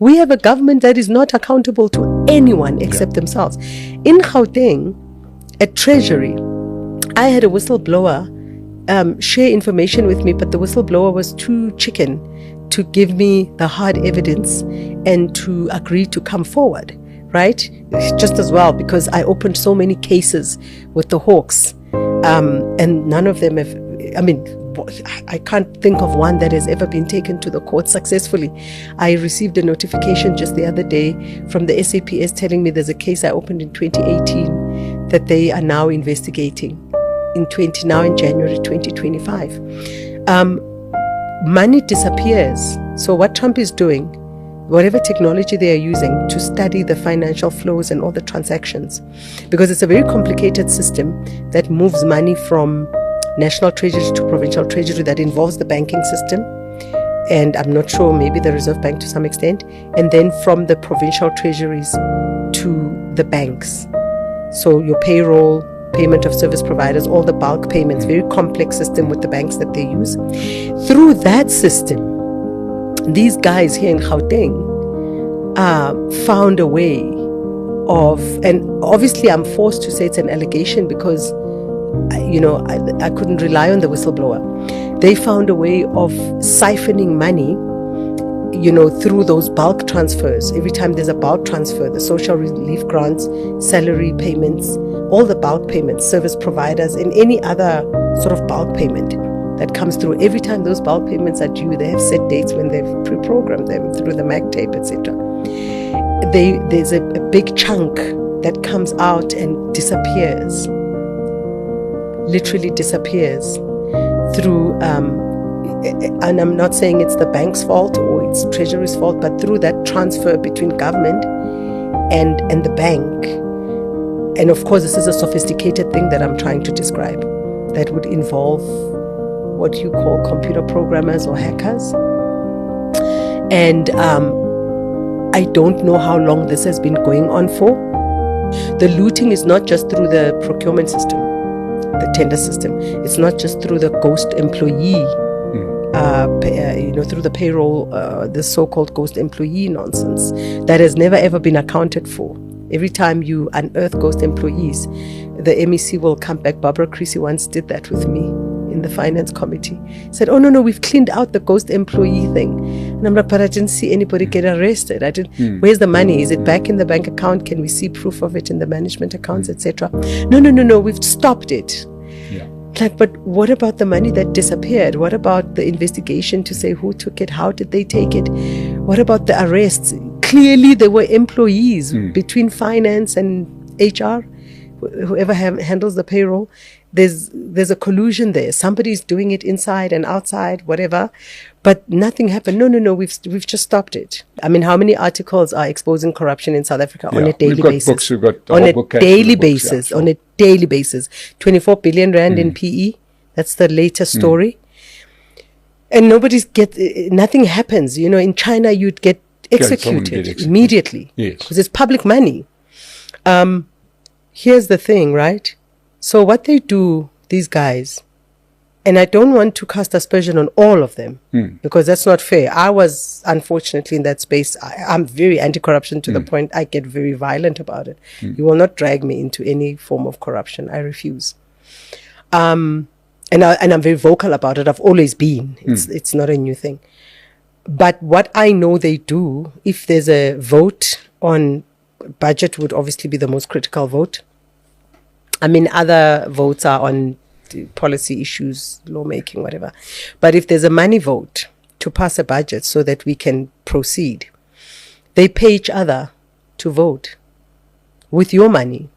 We have a government that is not accountable to anyone except themselves. In Gauteng, at Treasury, I had a whistleblower share information with me, but the whistleblower was too chicken to give me the hard evidence and to agree to come forward, right? Just as well, because I opened so many cases with the Hawks, and none of them have, I can't think of one that has ever been taken to the court successfully. I received a notification just the other day from the SAPS telling me there's a case I opened in 2018 that they are now investigating in January 2025. Money disappears. So what Trump is doing, whatever technology they are using to study the financial flows and all the transactions, because it's a very complicated system that moves money from national treasury to provincial treasury, that involves the banking system, and I'm not sure, maybe the Reserve Bank to some extent, and then from the provincial treasuries to the banks. So your payroll, payment of service providers, all the bulk payments, very complex system with the banks that they use. Through that system, these guys here in Gauteng found a way of, and obviously I'm forced to say it's an allegation because I couldn't rely on the whistleblower. They found a way of siphoning money, through those bulk transfers. Every time there's a bulk transfer, the social relief grants, salary payments, all the bulk payments, service providers, and any other sort of bulk payment that comes through. Every time those bulk payments are due, they have set dates when they've pre-programmed them through the MAC tape, etc. There's a big chunk that comes out and disappears, literally disappears through, and I'm not saying it's the bank's fault or it's Treasury's fault, but through that transfer between government and the bank. And of course, this is a sophisticated thing that I'm trying to describe that would involve what you call computer programmers or hackers. And I don't know how long this has been going on for. The looting is not just through the procurement system, the tender system. It's not just through the ghost employee, through the payroll, the so-called ghost employee nonsense that has never ever been accounted for. Every time you unearth ghost employees, the MEC will come back. Barbara Creasy once did that with me in the finance committee. Said, oh no, we've cleaned out the ghost employee thing. And I'm like, but I didn't see anybody get arrested. Where's the money? Is it back in the bank account? Can we see proof of it in the management accounts, etc.? No, we've stopped it. Yeah. Like, but what about the money that disappeared? What about the investigation to say who took it? How did they take it? What about the arrests? Clearly, there were employees between finance and HR, whoever handles the payroll. There's a collusion there. Somebody's doing it inside and outside, whatever, but nothing happened. No, we've just stopped it. I mean, how many articles are exposing corruption in South Africa on a daily basis? On a daily basis, on a daily basis. 24 billion rand in PE. That's the latest story. And nothing happens. In China, you'd get executed immediately because it's public money. Here's the thing, right? So what they do, these guys, and I don't want to cast aspersion on all of them because that's not fair. I was unfortunately in that space. I'm very anti-corruption to the point I get very violent about it. You will not drag me into any form of corruption. I refuse. And I'm very vocal about it. I've always been. It's not a new thing. But what I know they do, if there's a vote on budget, would obviously be the most critical vote. I mean, other votes are on policy issues, lawmaking, whatever. But if there's a money vote to pass a budget so that we can proceed, they pay each other to vote with your money.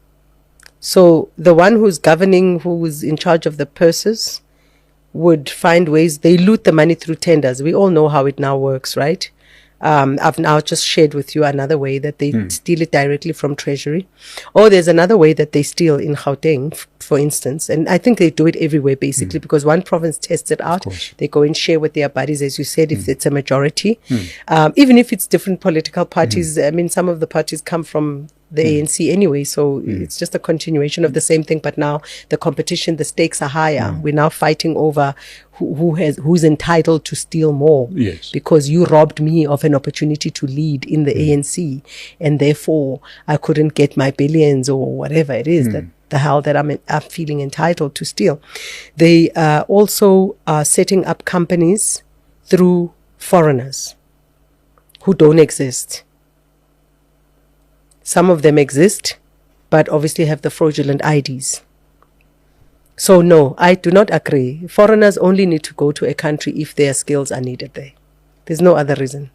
So the one who's governing, who's in charge of the purses, would find ways. They loot the money through tenders. We all know how it now works, right? I've now just shared with you another way that they steal it directly from Treasury. Or there's another way that they steal in Gauteng, for instance. And I think they do it everywhere, basically, because one province tests it out. They go and share with their buddies, as you said, if it's a majority. Even if it's different political parties. I mean, some of the parties come from the ANC anyway, so it's just a continuation of the same thing, but now the competition, the stakes are higher. We're now fighting over who's entitled to steal more. Yes. Because you robbed me of an opportunity to lead in the ANC, and therefore I couldn't get my billions or whatever it is that the hell that I'm feeling entitled to steal. They also are setting up companies through foreigners who don't exist. Some of them exist, but obviously have the fraudulent IDs. So no, I do not agree. Foreigners only need to go to a country if their skills are needed there. There's no other reason.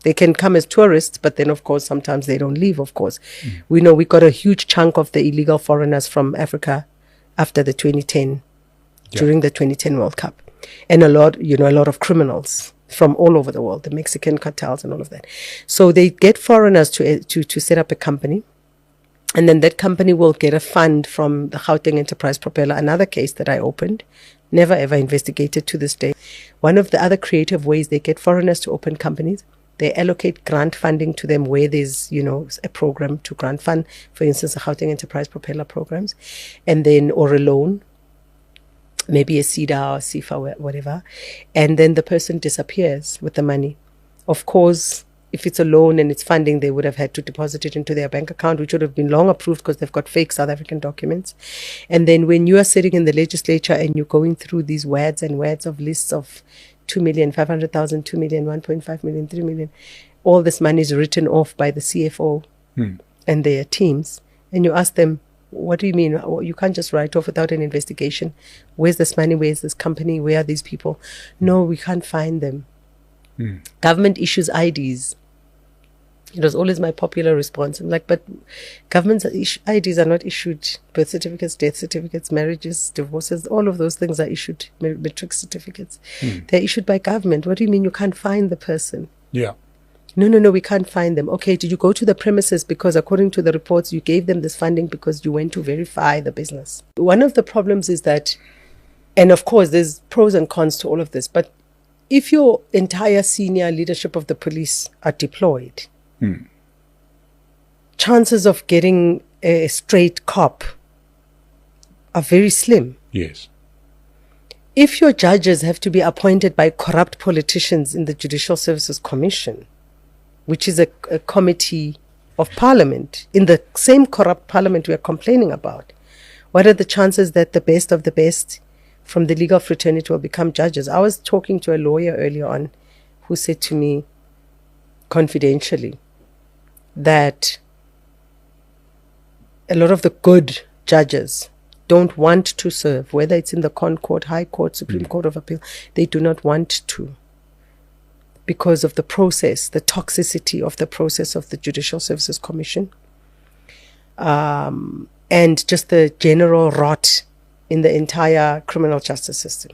They can come as tourists, but then of course sometimes they don't leave, of course. We know we got a huge chunk of the illegal foreigners from Africa after the 2010, during the 2010 World Cup. And a lot of criminals from all over the world, the Mexican cartels and all of that. So they get foreigners to set up a company, and then that company will get a fund from the Gauteng Enterprise Propeller, another case that I opened, never ever investigated to this day. One of the other creative ways they get foreigners to open companies, they allocate grant funding to them where there's, a program to grant fund, for instance, the Gauteng Enterprise Propeller programs, and then, or a loan, maybe a CEDA or CIFA, whatever, and then the person disappears with the money. Of course, if it's a loan and it's funding, they would have had to deposit it into their bank account, which would have been long approved because they've got fake South African documents. And then when you are sitting in the legislature and you're going through these words and words of lists of 2,500,000, 2 million, 1.5 million, 3 million, all this money is written off by the CFO and their teams, and you ask them, what do you mean? You can't just write off without an investigation. Where's this money? Where's this company? Where are these people? No, we can't find them. Government issues IDs. It was always my popular response. I'm like, but government IDs are not issued. Birth certificates, death certificates, marriages, divorces, all of those things are issued. Matric certificates. They're issued by government. What do you mean you can't find the person? Yeah. No, we can't find them. Okay, did you go to the premises because according to the reports, you gave them this funding because you went to verify the business? One of the problems is that, and of course, there's pros and cons to all of this, but if your entire senior leadership of the police are deployed, chances of getting a straight cop are very slim. Yes. If your judges have to be appointed by corrupt politicians in the Judicial Services Commission, which is a committee of parliament, in the same corrupt parliament we are complaining about, what are the chances that the best of the best from the legal fraternity will become judges? I was talking to a lawyer earlier on who said to me confidentially that a lot of the good judges don't want to serve, whether it's in the Court, High Court, Supreme Court of Appeal, they do not want to, because of the process, the toxicity of the process of the Judicial Services Commission, and just the general rot in the entire criminal justice system.